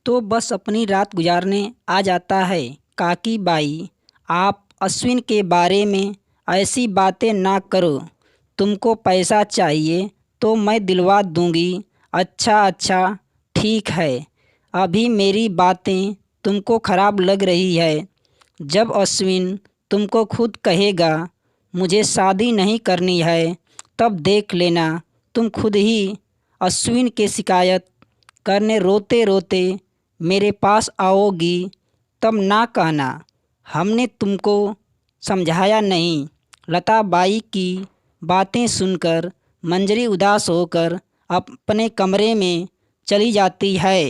तो बस अपनी रात गुजारने आ जाता है। काकी बाई, आप अश्विन के बारे में ऐसी बातें ना करो। तुमको पैसा चाहिए तो मैं दिलवा दूंगी। अच्छा अच्छा, ठीक है। अभी मेरी बातें तुमको खराब लग रही है। जब अश्विन तुमको खुद कहेगा मुझे शादी नहीं करनी है, तब देख लेना तुम खुद ही अश्विन के शिकायत करने रोते रोते मेरे पास आओगी। तब ना कहना हमने तुमको समझाया नहीं। लता बाई की बातें सुनकर मंजरी उदास होकर अपने कमरे में चली जाती है।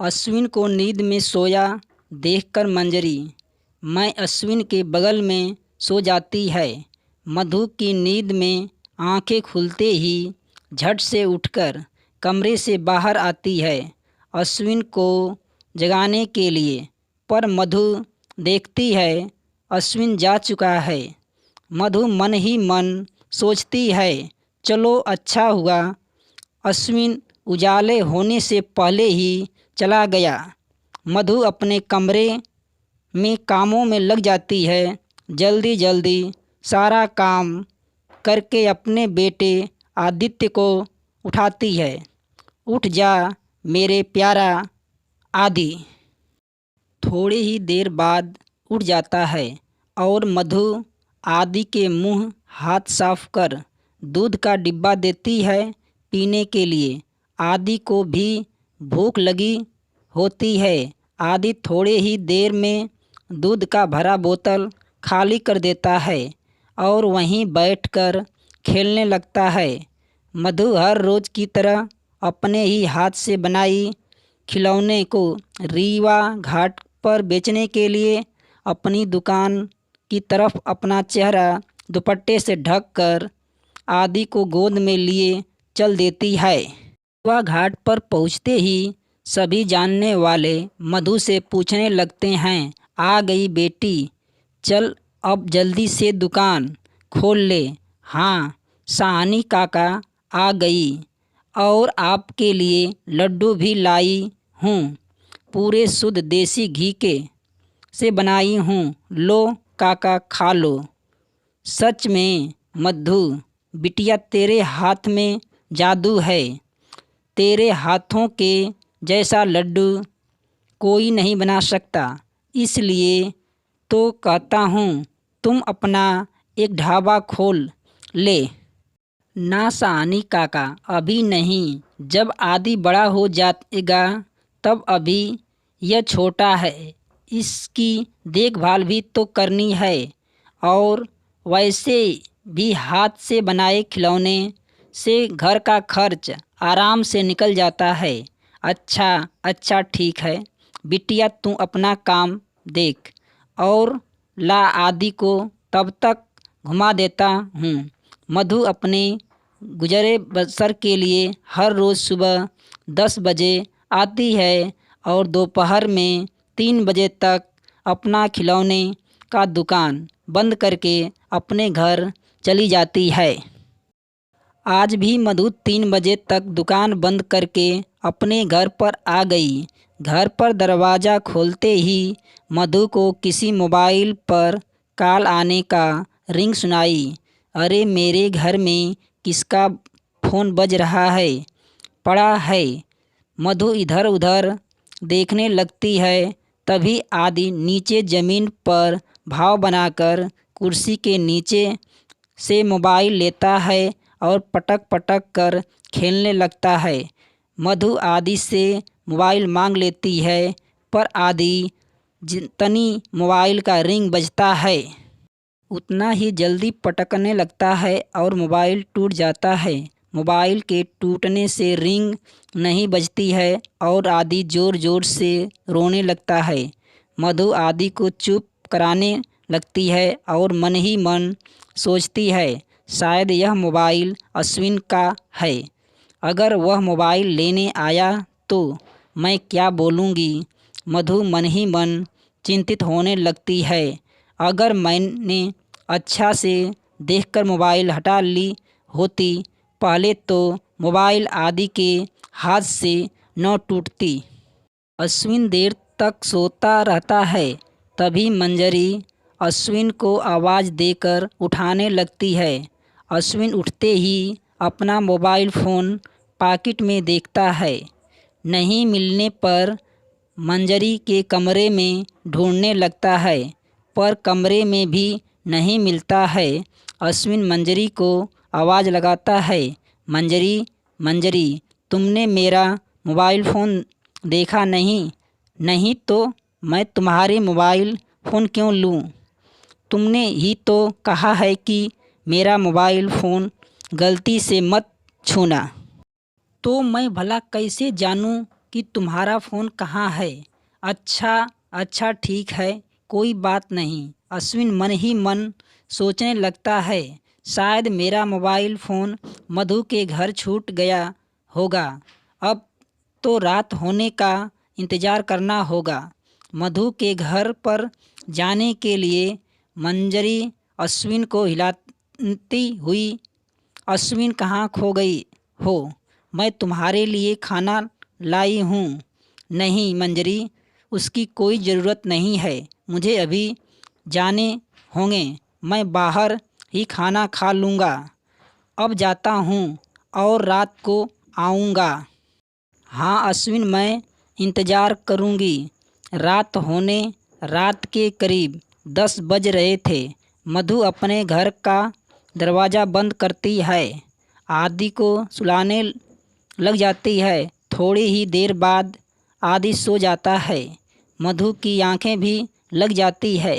अश्विन को नींद में सोया देखकर मंजरी मैं अश्विन के बगल में सो जाती है। मधु की नींद में आंखें खुलते ही झट से उठकर कमरे से बाहर आती है अश्विन को जगाने के लिए, पर मधु देखती है अश्विन जा चुका है। मधु मन ही मन सोचती है, चलो अच्छा हुआ अश्विन उजाले होने से पहले ही चला गया। मधु अपने कमरे में कामों में लग जाती है। जल्दी जल्दी सारा काम करके अपने बेटे आदित्य को उठाती है। उठ जा मेरे प्यारा आदि। थोड़ी ही देर बाद उठ जाता है और मधु आदि के मुंह हाथ साफ कर दूध का डिब्बा देती है पीने के लिए। आदि को भी भूख लगी होती है। आदि थोड़े ही देर में दूध का भरा बोतल खाली कर देता है और वहीं बैठकर खेलने लगता है। मधु हर रोज़ की तरह अपने ही हाथ से बनाई खिलौने को रीवा घाट पर बेचने के लिए अपनी दुकान की तरफ अपना चेहरा दुपट्टे से ढककर आदि को गोद में लिए चल देती है। रीवा घाट पर पहुंचते ही सभी जानने वाले मधु से पूछने लगते हैं, आ गई बेटी, चल अब जल्दी से दुकान खोल ले। हाँ, साहनी काका आ गई और आपके लिए लड्डू भी लाई हूँ, पूरे शुद्ध देसी घी के से बनाई हूँ, लो काका खा लो। सच में मधु बिटिया, तेरे हाथ में जादू है। तेरे हाथों के जैसा लड्डू कोई नहीं बना सकता। इसलिए तो कहता हूँ तुम अपना एक ढाबा खोल ले। ना साहनी काका, अभी नहीं, जब आदि बड़ा हो जाएगा तब। अभी यह छोटा है, इसकी देखभाल भी तो करनी है। और वैसे भी हाथ से बनाए खिलौने से घर का खर्च आराम से निकल जाता है। अच्छा अच्छा, ठीक है बिटिया, तू अपना काम देख और ला आदि को तब तक घुमा देता हूँ। मधु अपने गुजरे बसर के लिए हर रोज़ सुबह 10 बजे आती है और दोपहर में 3 बजे तक अपना खिलौने का दुकान बंद करके अपने घर चली जाती है। आज भी मधु 3 बजे तक दुकान बंद करके अपने घर पर आ गई। घर पर दरवाज़ा खोलते ही मधु को किसी मोबाइल पर कॉल आने का रिंग सुनाई। अरे मेरे घर में किसका फ़ोन बज रहा है पड़ा है। मधु इधर उधर देखने लगती है। तभी आदि नीचे ज़मीन पर भाव बनाकर कुर्सी के नीचे से मोबाइल लेता है और पटक पटक कर खेलने लगता है। मधु आदि से मोबाइल मांग लेती है, पर आदि जितनी मोबाइल का रिंग बजता है उतना ही जल्दी पटकने लगता है और मोबाइल टूट जाता है। मोबाइल के टूटने से रिंग नहीं बजती है और आदि ज़ोर ज़ोर से रोने लगता है। मधु आदि को चुप कराने लगती है और मन ही मन सोचती है, शायद यह मोबाइल अश्विन का है। अगर वह मोबाइल लेने आया तो मैं क्या बोलूँगी। मधु मन ही मन चिंतित होने लगती है। अगर मैंने अच्छा से देखकर मोबाइल हटा ली होती पहले, तो मोबाइल आदि के हाथ से न टूटती। अश्विन देर तक सोता रहता है। तभी मंजरी अश्विन को आवाज़ देकर उठाने लगती है। अश्विन उठते ही अपना मोबाइल फ़ोन पॉकेट में देखता है। नहीं मिलने पर मंजरी के कमरे में ढूंढने लगता है, पर कमरे में भी नहीं मिलता है। अश्विन मंजरी को आवाज़ लगाता है, मंजरी मंजरी, तुमने मेरा मोबाइल फ़ोन देखा नहीं? नहीं तो मैं तुम्हारे मोबाइल फ़ोन क्यों लूँ? तुमने ही तो कहा है कि मेरा मोबाइल फ़ोन गलती से मत छूना। तो मैं भला कैसे जानूं कि तुम्हारा फ़ोन कहाँ है? अच्छा अच्छा, ठीक है, कोई बात नहीं। अश्विन मन ही मन सोचने लगता है, शायद मेरा मोबाइल फ़ोन मधु के घर छूट गया होगा। अब तो रात होने का इंतज़ार करना होगा। मधु के घर पर जाने के लिए मंजरी अश्विन को हिलाती हुई, अश्विन कहाँ खो गई हो? मैं तुम्हारे लिए खाना लाई हूँ। नहीं मंजरी, उसकी कोई ज़रूरत नहीं है, मुझे अभी जाने होंगे, मैं बाहर ही खाना खा लूँगा। अब जाता हूँ और रात को आऊँगा। हाँ अश्विन, मैं इंतज़ार करूँगी। रात के करीब 10 बज रहे थे। मधु अपने घर का दरवाज़ा बंद करती है, आदि को सुलाने लग जाती है। थोड़ी ही देर बाद आदि सो जाता है। मधु की आंखें भी लग जाती है।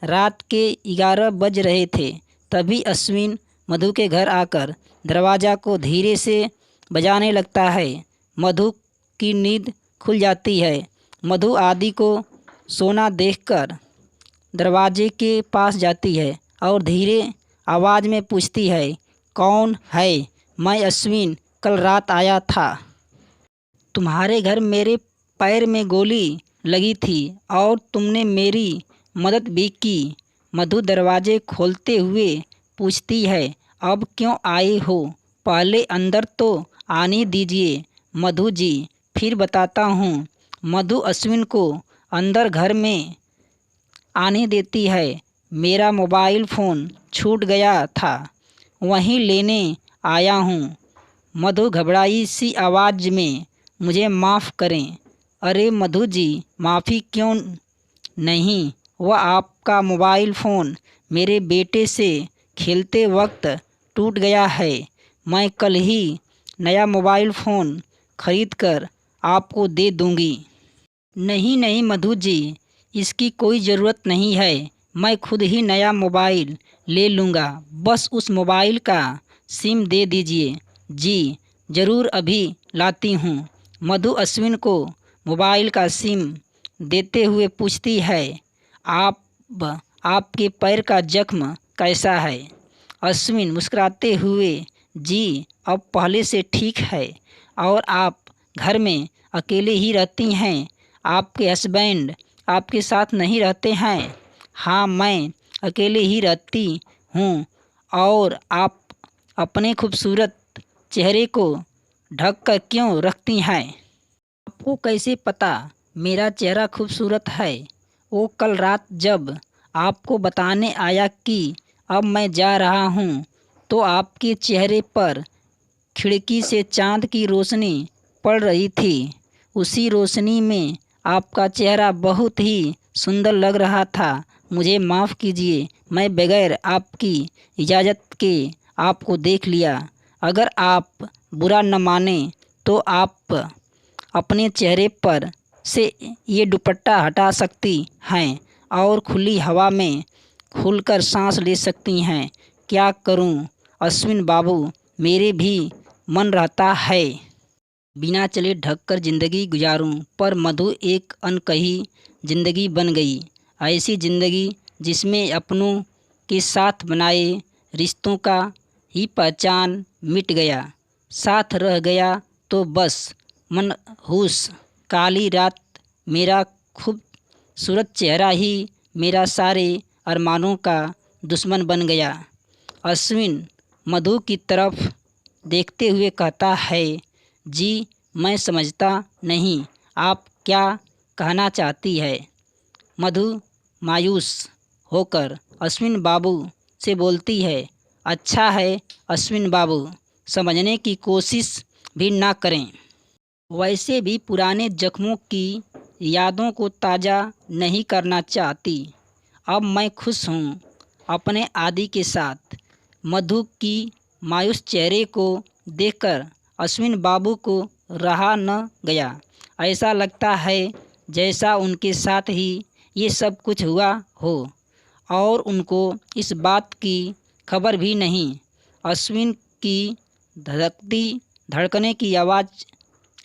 रात के 11 बज रहे थे। तभी अश्विन मधु के घर आकर दरवाज़ा को धीरे से बजाने लगता है। मधु की नींद खुल जाती है। मधु आदि को सोना देखकर दरवाजे के पास जाती है और धीरे आवाज़ में पूछती है, कौन है? मैं अश्विन, कल रात आया था। तुम्हारे घर मेरे पैर में गोली लगी थी और तुमने मेरी मदद भी की। मधु दरवाजे खोलते हुए पूछती है, अब क्यों आए हो? पहले अंदर तो आने दीजिए मधु जी, फिर बताता हूँ। मधु अश्विन को अंदर घर में आने देती है। मेरा मोबाइल फ़ोन छूट गया था, वहीं लेने आया हूँ। मधु घबराई सी आवाज़ में, मुझे माफ़ करें। अरे मधु जी, माफ़ी क्यों नहीं, वह आपका मोबाइल फ़ोन मेरे बेटे से खेलते वक्त टूट गया है। मैं कल ही नया मोबाइल फ़ोन खरीद कर आपको दे दूँगी। नहीं नहीं मधु जी, इसकी कोई ज़रूरत नहीं है, मैं खुद ही नया मोबाइल ले लूँगा। बस उस मोबाइल का सिम दे दीजिए। जी ज़रूर, अभी लाती हूँ। मधु अश्विन को मोबाइल का सिम देते हुए पूछती है, आपके पैर का जख्म कैसा है? अश्विन मुस्कुराते हुए, जी अब पहले से ठीक है। और आप घर में अकेले ही रहती हैं? आपके हस्बैंड आपके साथ नहीं रहते हैं? हाँ, मैं अकेले ही रहती हूँ। और आप अपने खूबसूरत चेहरे को ढक कर क्यों रखती हैं? आपको कैसे पता मेरा चेहरा खूबसूरत है? वो कल रात जब आपको बताने आया कि अब मैं जा रहा हूँ, तो आपके चेहरे पर खिड़की से चाँद की रोशनी पड़ रही थी। उसी रोशनी में आपका चेहरा बहुत ही सुंदर लग रहा था। मुझे माफ़ कीजिए, मैं बगैर आपकी इजाज़त के आपको देख लिया। अगर आप बुरा न मानें तो आप अपने चेहरे पर से ये दुपट्टा हटा सकती हैं और खुली हवा में खुलकर सांस ले सकती हैं। क्या करूं अश्विन बाबू, मेरे भी मन रहता है बिना चले ढककर ज़िंदगी गुजारूं, पर मधु एक अनकही ज़िंदगी बन गई। ऐसी ज़िंदगी जिसमें अपनों के साथ बनाए रिश्तों का ही पहचान मिट गया। साथ रह गया तो बस मनहूस काली रात। मेरा खूबसूरत चेहरा ही मेरा सारे अरमानों का दुश्मन बन गया। अश्विन मधु की तरफ देखते हुए कहता है, जी मैं समझता नहीं, आप क्या कहना चाहती है। मधु मायूस होकर अश्विन बाबू से बोलती है, अच्छा है अश्विन बाबू, समझने की कोशिश भी ना करें। वैसे भी पुराने जख्मों की यादों को ताज़ा नहीं करना चाहती। अब मैं खुश हूँ अपने आदि के साथ। मधु की मायूस चेहरे को देखकर अश्विन बाबू को रहा न गया। ऐसा लगता है जैसा उनके साथ ही ये सब कुछ हुआ हो और उनको इस बात की खबर भी नहीं। अश्विन की धड़कती धड़कने की आवाज़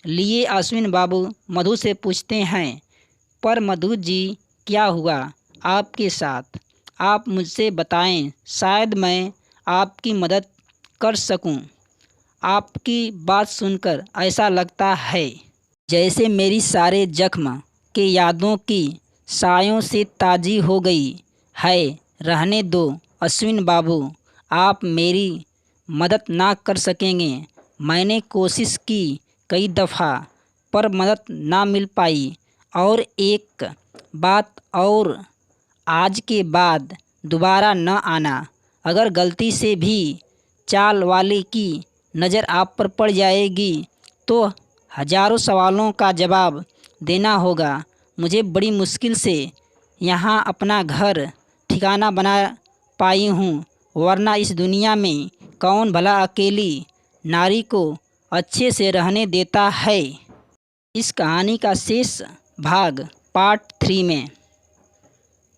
लिए अश्विन बाबू मधु से पूछते हैं, पर मधु जी क्या हुआ आपके साथ? आप मुझसे बताएं, शायद मैं आपकी मदद कर सकूं। आपकी बात सुनकर ऐसा लगता है जैसे मेरी सारे जख्म के यादों की सायों से ताज़ी हो गई है। रहने दो अश्विन बाबू, आप मेरी मदद ना कर सकेंगे। मैंने कोशिश की कई दफ़ा पर मदद ना मिल पाई। और एक बात और, आज के बाद दोबारा न आना। अगर गलती से भी चाल वाले की नज़र आप पर पड़ जाएगी तो हज़ारों सवालों का जवाब देना होगा। मुझे बड़ी मुश्किल से यहाँ अपना घर ठिकाना बना पाई हूँ, वरना इस दुनिया में कौन भला अकेली नारी को अच्छे से रहने देता है। इस कहानी का शेष भाग पार्ट 3 में।